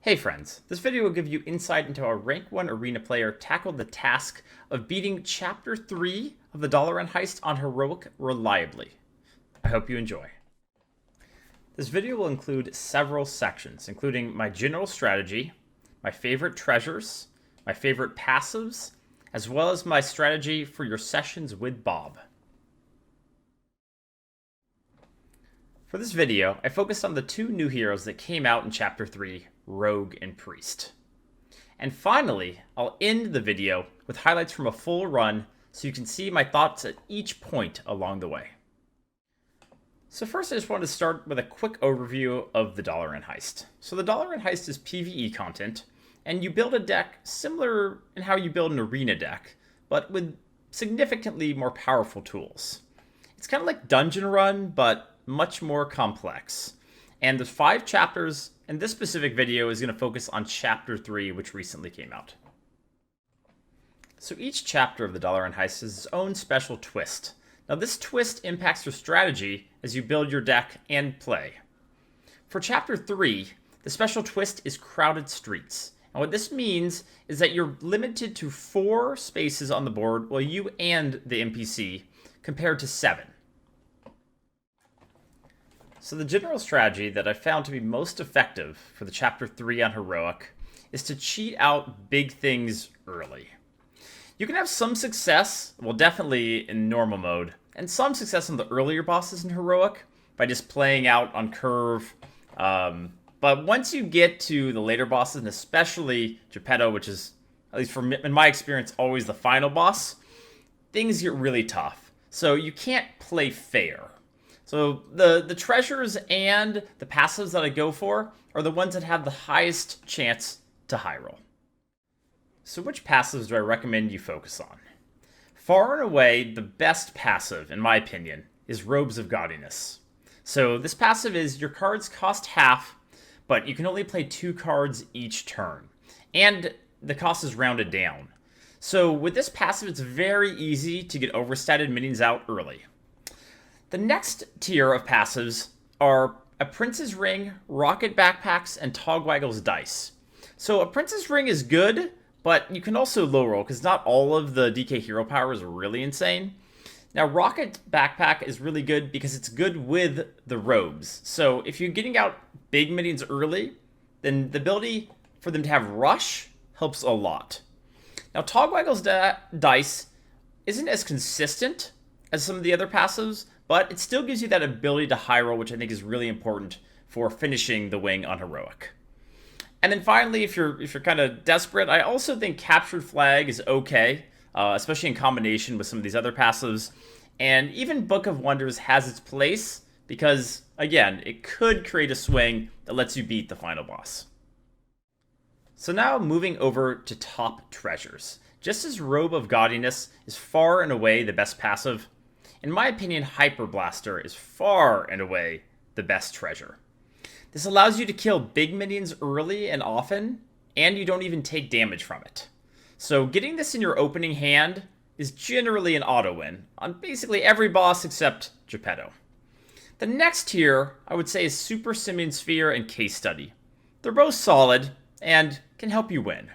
Hey friends, this video will give you insight into how a rank 1 arena player tackled the task of beating Chapter 3 of the Dalaran Heist on Heroic reliably. I hope you enjoy. This video will include several sections, including my general strategy, my favorite treasures, my favorite passives, as well as my strategy for your sessions with Bob. For this video, I focused on the two new heroes that came out in Chapter 3, Rogue and Priest. And finally, I'll end the video with highlights from a full run so you can see my thoughts at each point along the way. So first I just wanted to start with a quick overview of the Dalaran Heist. So the Dalaran Heist is PvE content, and you build a deck similar in how you build an arena deck, but with significantly more powerful tools. It's kind of like Dungeon Run, but much more complex. And there's 5 chapters, and this specific video is going to focus on Chapter 3, which recently came out. So each chapter of the Dalaran Heist has its own special twist. Now this twist impacts your strategy as you build your deck and play. For Chapter 3, the special twist is crowded streets. And what this means is that you're limited to 4 spaces on the board, well, you and the NPC, compared to 7. So the general strategy that I found to be most effective for the Chapter 3 on Heroic is to cheat out big things early. You can have some success, well definitely in normal mode, and some success on the earlier bosses in Heroic by just playing out on curve. But once you get to the later bosses, and especially Geppetto, which is, at least in my experience, always the final boss, things get really tough. So you can't play fair. So the treasures and the passives that I go for are the ones that have the highest chance to high roll. So which passives do I recommend you focus on? Far and away, the best passive, in my opinion, is Robes of Gaudiness. So this passive is your cards cost half, but you can only play 2 cards each turn. And the cost is rounded down. So with this passive, it's very easy to get overstated minions out early. The next tier of passives are a Prince's Ring, Rocket Backpacks, and Togwaggle's Dice. So a Prince's Ring is good, but you can also low roll, because not all of the DK hero power is really insane. Now, Rocket Backpack is really good because it's good with the robes. So if you're getting out big minions early, then the ability for them to have rush helps a lot. Now, Togwaggle's Dice isn't as consistent as some of the other passives, but it still gives you that ability to high roll, which I think is really important for finishing the wing on Heroic. And then finally, if you're kind of desperate, I also think Captured Flag is okay, especially in combination with some of these other passives. And even Book of Wonders has its place because, again, it could create a swing that lets you beat the final boss. So now moving over to top treasures. Just as Robe of Gaudiness is far and away the best passive, in my opinion, Hyper Blaster is far and away the best treasure. This allows you to kill big minions early and often, and you don't even take damage from it. So getting this in your opening hand is generally an auto win on basically every boss except Geppetto. The next tier, I would say, is Super Simian Sphere and Case Study. They're both solid and can help you win.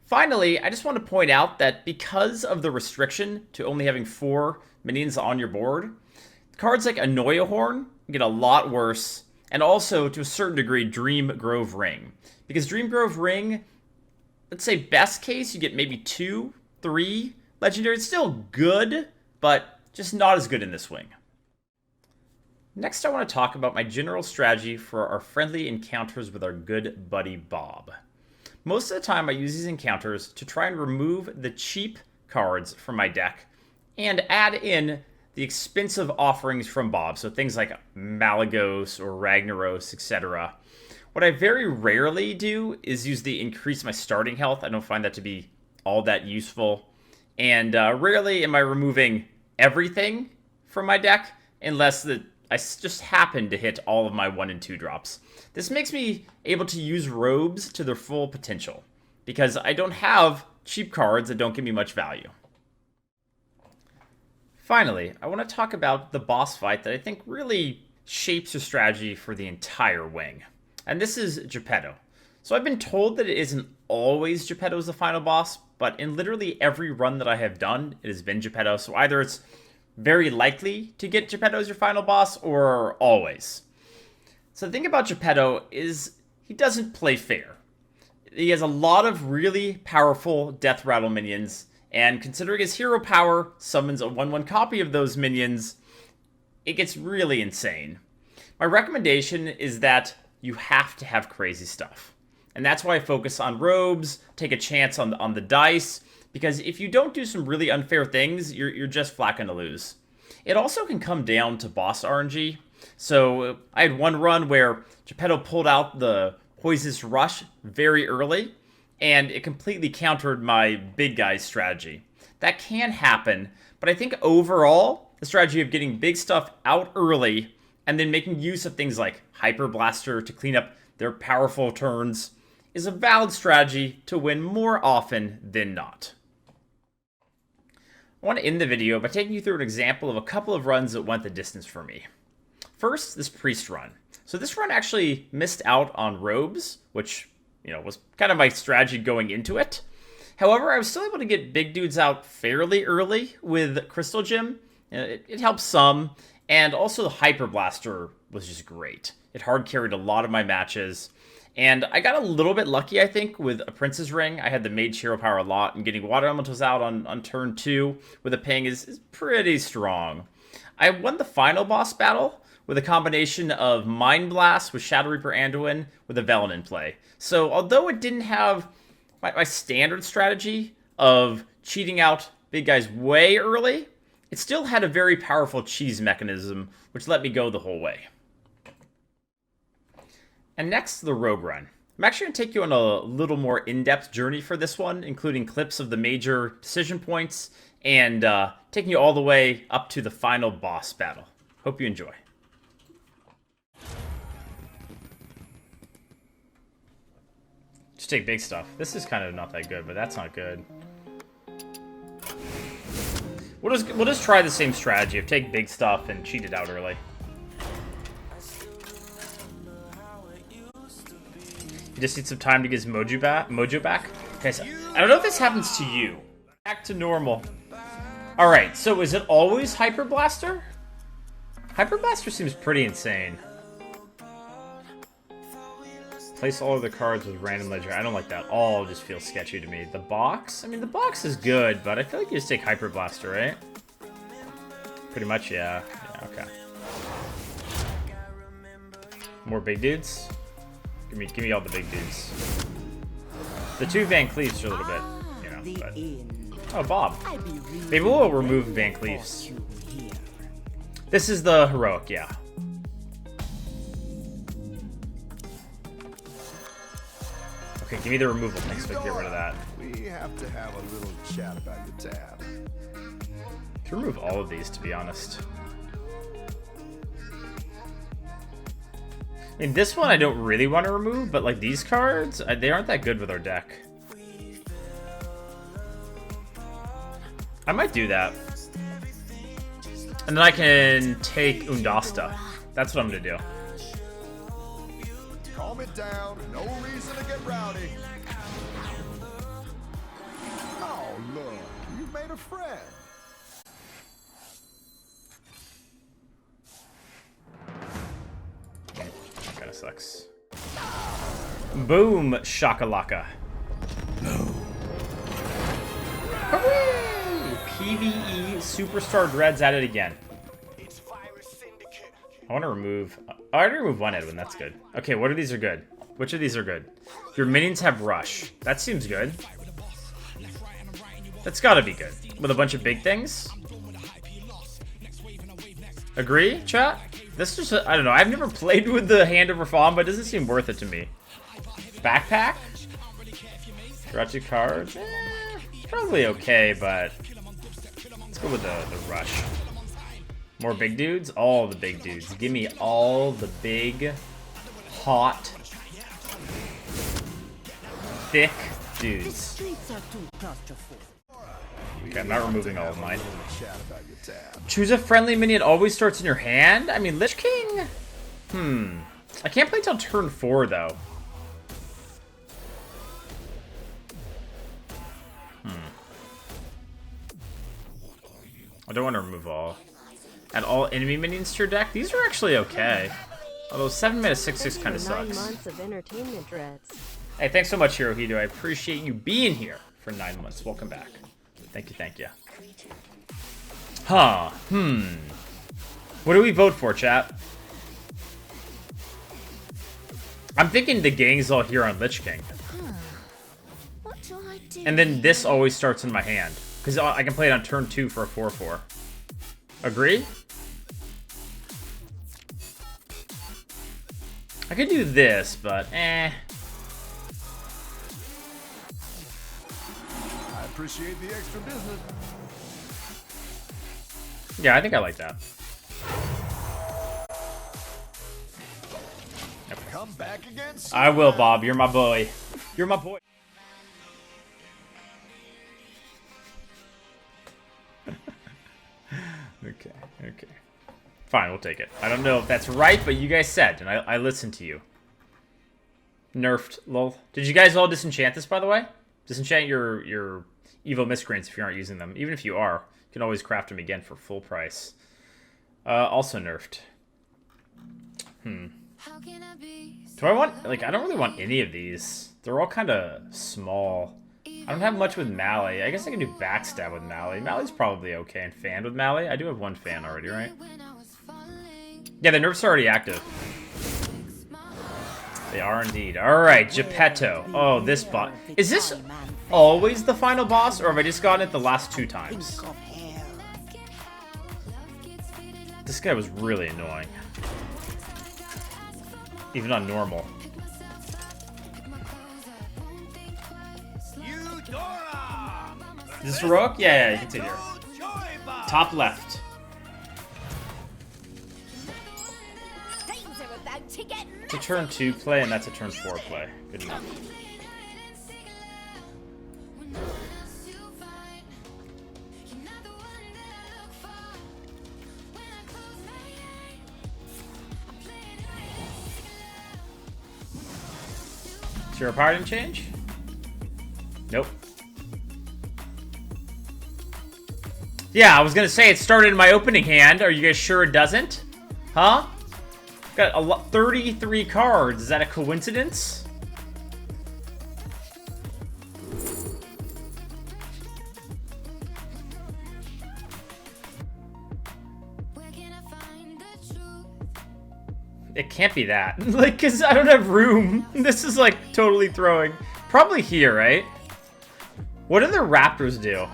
Finally, I just want to point out that because of the restriction to only having 4 minions on your board, cards like Annoy-a-Horn get a lot worse, and also, to a certain degree, Dream Grove Ring. Because Dream Grove Ring, let's say best case, you get maybe 2, 3 legendary. It's still good, but just not as good in this wing. Next, I want to talk about my general strategy for our friendly encounters with our good buddy Bob. Most of the time, I use these encounters to try and remove the cheap cards from my deck and add in the expensive offerings from Bob, so things like Malagos or Ragnaros, etc. What I very rarely do is use the increase my starting health. I don't find that to be all that useful. And rarely am I removing everything from my deck unless I just happen to hit all of my 1 and 2 drops. This makes me able to use robes to their full potential because I don't have cheap cards that don't give me much value. Finally, I want to talk about the boss fight that I think really shapes your strategy for the entire wing. And this is Geppetto. So I've been told that it isn't always Geppetto as the final boss, but in literally every run that I have done, it has been Geppetto. So either it's very likely to get Geppetto as your final boss, or always. So the thing about Geppetto is he doesn't play fair. He has a lot of really powerful Death Rattle minions, and considering his hero power summons a 1/1 copy of those minions, it gets really insane. My recommendation is that you have to have crazy stuff. And that's why I focus on robes, take a chance on the dice, because if you don't do some really unfair things, you're just flat gonna lose. It also can come down to boss RNG. So I had one run where Geppetto pulled out the Poisonous Rush very early, and it completely countered my big guy's strategy. That can happen, but I think overall, the strategy of getting big stuff out early and then making use of things like Hyper Blaster to clean up their powerful turns is a valid strategy to win more often than not. I want to end the video by taking you through an example of a couple of runs that went the distance for me. First, this Priest run. So this run actually missed out on robes, which, was kind of my strategy going into it. However, I was still able to get big dudes out fairly early with Crystal Gem. It helped some, and also the Hyper Blaster was just great. It hard carried a lot of my matches, and I got a little bit lucky, I think, with a Prince's Ring. I had the Mage hero power a lot, and getting Water Elementals out on turn 2 with a ping is pretty strong. I won the final boss battle with a combination of Mind Blast with Shadow Reaper Anduin with a Velen in play. So although it didn't have my standard strategy of cheating out big guys way early, it still had a very powerful cheese mechanism, which let me go the whole way. And next, the Rogue Run. I'm actually going to take you on a little more in-depth journey for this one, including clips of the major decision points, and taking you all the way up to the final boss battle. Hope you enjoy. Just take big stuff. This is kind of not that good, but that's not good. We'll just try the same strategy of take big stuff and cheat it out early. He just needs some time to get his mojo back. Okay, so I don't know if this happens to you. Back to normal. Alright, so is it always Hyper Blaster? Hyper Blaster seems pretty insane. Place all of the cards with random ledger. I don't like that. All just feels sketchy to me. The box? I mean, the box is good, but I feel like you just take Hyper Blaster, right? Pretty much, yeah. Yeah, okay. More big dudes? Give me all the big dudes. The 2 Van Cleefs are a little bit, but... Oh, Bob. Maybe we'll remove Van Cleefs. This is the Heroic, yeah. Okay, give me the removal thing so we can get rid of that. We have to have a little chat about your tab. To remove all of these, to be honest. I mean, this one I don't really want to remove, but like these cards, they aren't that good with our deck. I might do that. And then I can take Undasta. That's what I'm going to do. Calm it down. No reason to get rowdy. Oh, look. You've made a friend. That kind of sucks. Boom, shakalaka. No. Hooray! PvE Superstar Dread's at it again. I want to remove... Oh, I already removed one Edwin. That's good. Okay, what of these are good? Which of these are good? Your minions have Rush. That seems good. That's gotta be good. With a bunch of big things? Agree, chat? This just... I don't know. I've never played with the Hand Over Fawn, but it doesn't seem worth it to me. Backpack? Draw 2 cards? Probably okay, but... Let's go with the Rush. More big dudes? All the big dudes. Give me all the big, hot, thick dudes. Okay, I'm not removing all of mine. Choose a friendly minion always starts in your hand? I mean, Lich King I can't play till turn 4, though. I don't want to remove all. Add all enemy minions to your deck. These are actually okay. Although 7 mana 6/6 kind of sucks. 9 months of entertainment dreads. Hey, thanks so much, Hirohito. I appreciate you being here for 9 months. Welcome back. Thank you, thank you. Huh. What do we vote for, chat? I'm thinking the gang's all here on Lich King. What do I do? And then this always starts in my hand. Because I can play it on turn 2 for a 4/4. Agree? I could do this, but eh. I appreciate the extra business. Yeah, I think I like that. Come back again soon. I will, Bob. You're my boy. You're my boy. Okay. Fine, we'll take it. I don't know if that's right, but you guys said, and I listened to you. Nerfed, lol. Did you guys all disenchant this, by the way? Disenchant your evil miscreants if you aren't using them. Even if you are, you can always craft them again for full price. Also nerfed. Do I want, like, I don't really want any of these. They're all kind of small. I don't have much with Mally. I guess I can do backstab with Mally. Mally's probably okay, and fan with Mally. I do have one fan already, right? Yeah, the nerfs are already active. They are indeed. Alright, Geppetto. Oh, this boss. Is this always the final boss, or have I just gotten it the last 2 times? This guy was really annoying. Even on normal. Is this Heroic? Yeah, you can see it here. Top left. It's a turn 2 play, and that's a turn 4 play. Good enough. So your power didn't change? Nope. Yeah, I was gonna say it started in my opening hand. Are you guys sure it doesn't? Huh? Got a lot, 33 cards. Is that a coincidence? It can't be that. Like, cause I don't have room. This is like totally throwing. Probably here, right? What do the Raptors do?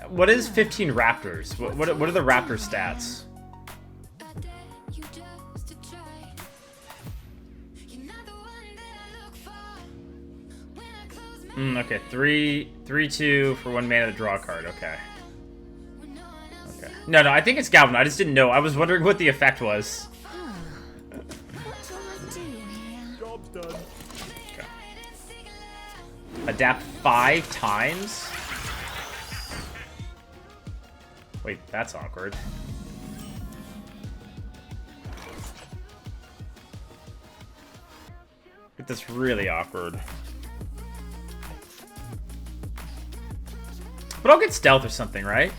What is 15 Raptors? What are the Raptor stats? Okay, 3/2 for 1 mana to draw a card. Okay. Okay. No, I think it's Galvan. I just didn't know. I was wondering what the effect was. What do I do here? Job's done. Okay. Adapt 5 times? Wait, that's awkward. That's really awkward. But I'll get Stealth or something, right?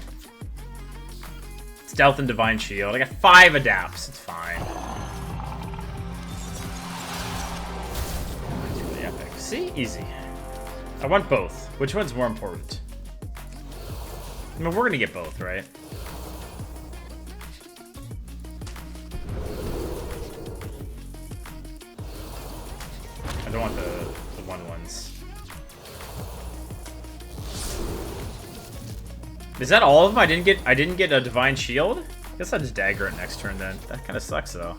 Stealth and Divine Shield. I got 5 adapts. It's fine. It's really epic. See? Easy. I want both. Which one's more important? I mean, we're gonna get both, right? I don't want the 1/1s. Is that all of them? I didn't get a Divine Shield? Guess I'll just dagger it next turn then. That kind of sucks though.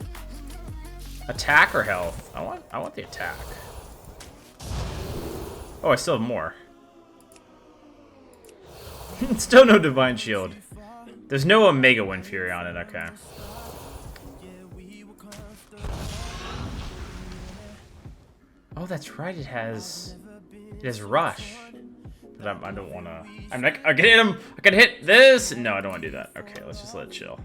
Attack or health? I want the attack. Oh, I still have more. Still no Divine Shield. There's no Omega Wind Fury on it, okay. Oh, that's right, it has Rush. But I don't wanna... I'm like, I can hit him! I can hit this! No, I don't wanna do that. Okay, let's just let it chill.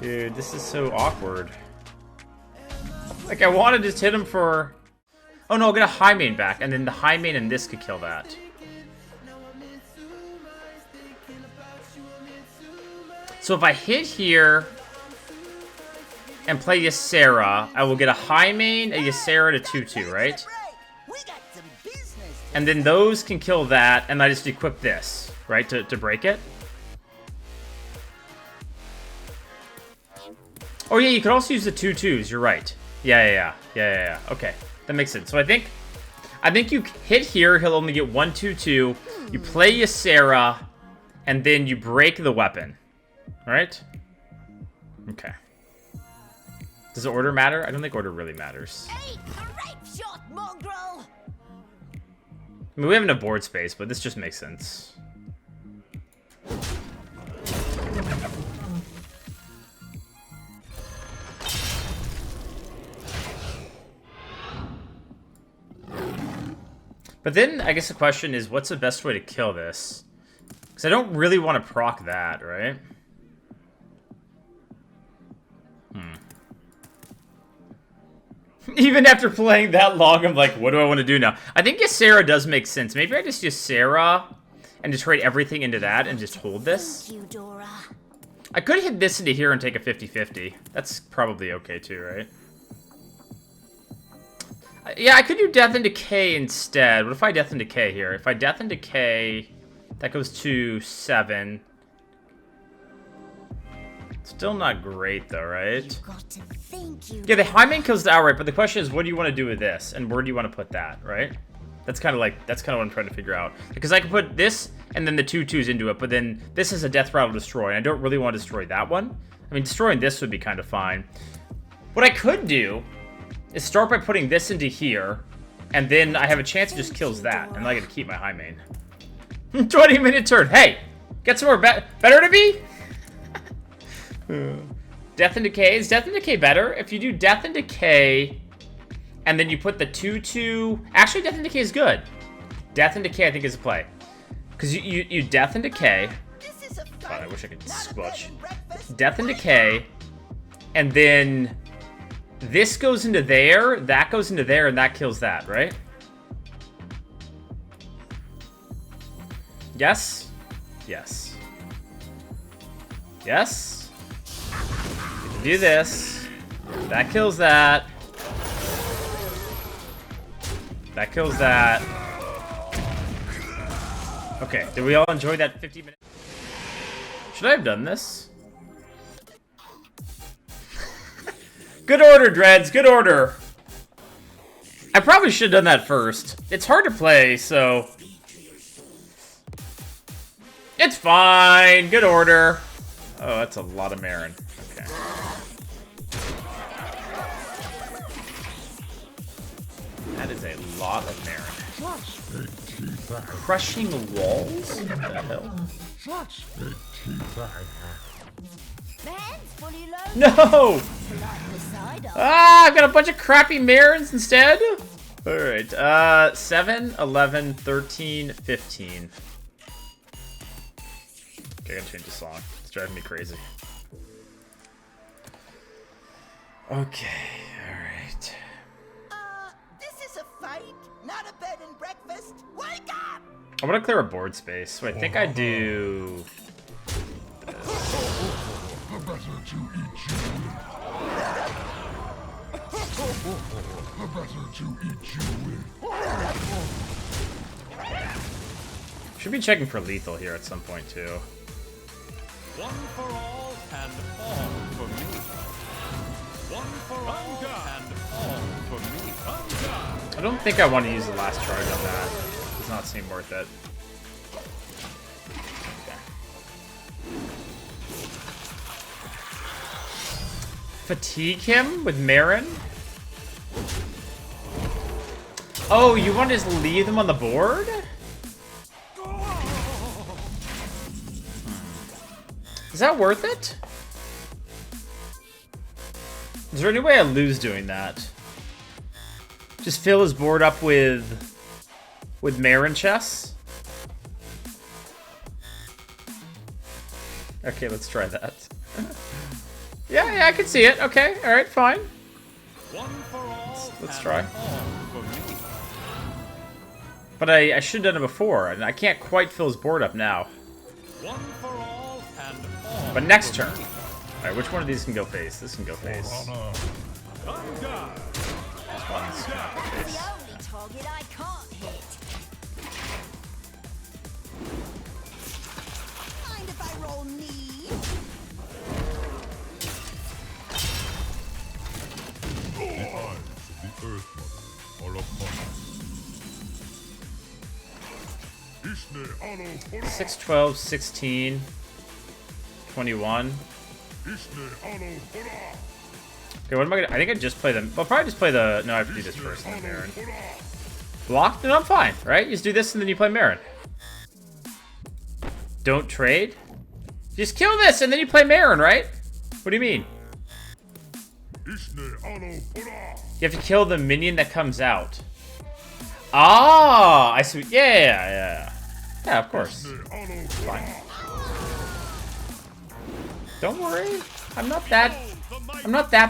Dude, this is so awkward. Like, I want to just hit him for... Oh no, I'll get a high main back, and then the high main and this could kill that. So if I hit here and play Ysera, I will get a high main, a Ysera to 2-2, right? And then those can kill that, and I just equip this, right, to break it. Oh yeah, you could also use the 2-2s, you're right. Yeah. Okay, that makes sense. So I think you hit here, he'll only get 1-2-2. You play Ysera, and then you break the weapon. Right? Okay. Does the order matter? I don't think order really matters. I mean, we have enough board space, but this just makes sense. But then, I guess the question is, what's the best way to kill this? Because I don't really want to proc that, right? Even after playing that long, I'm like, what do I want to do now? I think Ysera does make sense. Maybe I just Ysera and just trade everything into that and just hold this. Thank you, Dora. I could hit this into here and take a 50-50. That's probably okay too, right? Yeah, I could do Death and Decay instead. What if I Death and Decay here? If I Death and Decay, that goes to 7. Still not great though, right? Yeah, the high main kills the outright, but the question is, what do you want to do with this, and where do you want to put that, right? That's kind of what I'm trying to figure out. Because I can put this and then the 2-2s into it, but then this is a death rattle destroy, and I don't really want to destroy that one. I mean, destroying this would be kind of fine. What I could do is start by putting this into here, and then I have a chance it just kills that, and I get to keep my high main. 20-minute turn. Hey, get somewhere better to be. Death and Decay. Is Death and Decay better? If you do Death and Decay, and then you put the 2-2... Actually, Death and Decay is good. Death and Decay, I think, is a play. Because you Death and Decay... God, I wish I could squelch. Death and Decay, and then this goes into there, that goes into there, and that kills that, right? Yes? Yes. Yes? Do this. That kills that. That kills that. Okay, did we all enjoy that 50 minutes? Should I have done this? Good order, Dreads, good order. I probably should have done that first. It's hard to play, so... It's fine, good order. Oh, that's a lot of Marin. Okay. That is a lot of Marin. Crushing walls? What the hell? No! Ah, I've got a bunch of crappy Marins instead? Alright, 7, 11, 13, 15. Okay, I gotta change the song. It's driving me crazy. Okay, alright. This is a fight, not a bed and breakfast. Wake up! I want to clear a board space, so I think I do... Should be checking for lethal here at some point too. One for all and all for me. One for all and all for me. I don't think I want to use the last charge on that. Does not seem worth it. Okay. Fatigue him with Marin? Oh, you want to just leave them on the board? Is that worth it? Is there any way I lose doing that? Just fill his board up with Marin chess? Okay, let's try that. Yeah, I can see it. Okay, all right, fine. One for all. Let's and try. all for me. But I should have done it before, and I can't quite fill his board up now. One for all and all. But next for turn. me. All right, which one of these can go face? This can go face. Honor. On guard. This one's gonna go The face. only target I can't hit. Mind if I roll me? The eyes of the Earth Mother are upon us. Ishne Ano Hora. 6, 12, 16, 21. Ishne Ano Hora. Okay, what am I gonna... I think I just play them. I'll probably just play the... No, I have to do this first, and then Marin. Block? No, I'm fine, right? You just do this, and then you play Marin. Don't trade? Just kill this, and then you play Marin, right? What do you mean? Ishne Ano Hora. You have to kill the minion that comes out. Ah, I see. Yeah. Yeah, of course. Ishne Ano Fine. Hora. Don't worry. I'm not that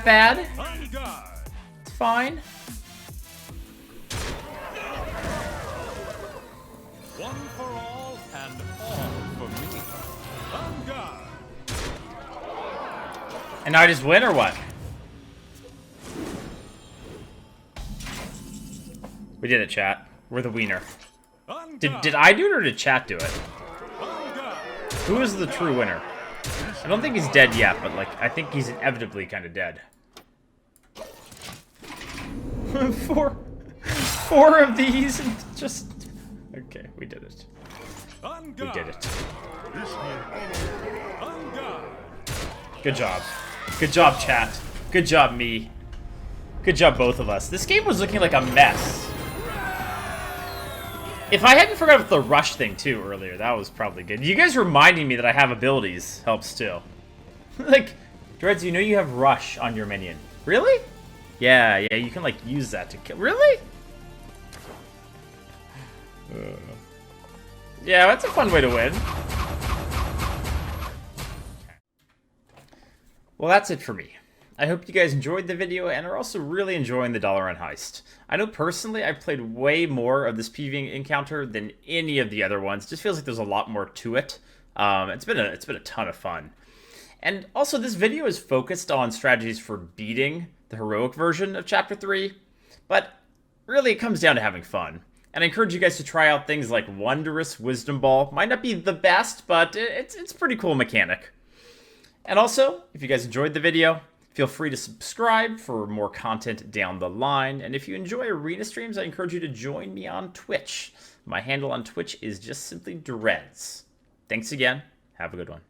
bad. On guard. It's fine. One for all and all for me. On guard. And now I just win or what? We did it, chat. We're the wiener. On Did guard. I do it or did chat do it? On guard. Who is the true winner? I don't think he's dead yet, but like I think he's inevitably kind of dead. Four of these and just okay. We did it. On We guard. did it. Ishne Ano Hora. On guard. Good job. Good job, chat. Good job, me. Good job, both of us. This game was looking like a mess. If I hadn't forgot about the rush thing too earlier, that was probably good. You guys reminding me that I have abilities helps too. Like, Dreads, you know you have rush on your minion. Really? Yeah, you can like use that to kill. Really? Yeah, that's a fun way to win. Well, that's it for me. I hope you guys enjoyed the video and are also really enjoying the Dalaran Heist. I know personally I've played way more of this PvE encounter than any of the other ones. It just feels like there's a lot more to it. It's been a ton of fun. And also this video is focused on strategies for beating the heroic version of Chapter 3, but really it comes down to having fun. And I encourage you guys to try out things like Wondrous Wisdom Ball. Might not be the best, but it's a pretty cool mechanic. And also, if you guys enjoyed the video, feel free to subscribe for more content down the line. And if you enjoy arena streams, I encourage you to join me on Twitch. My handle on Twitch is just simply Dreads. Thanks again. Have a good one.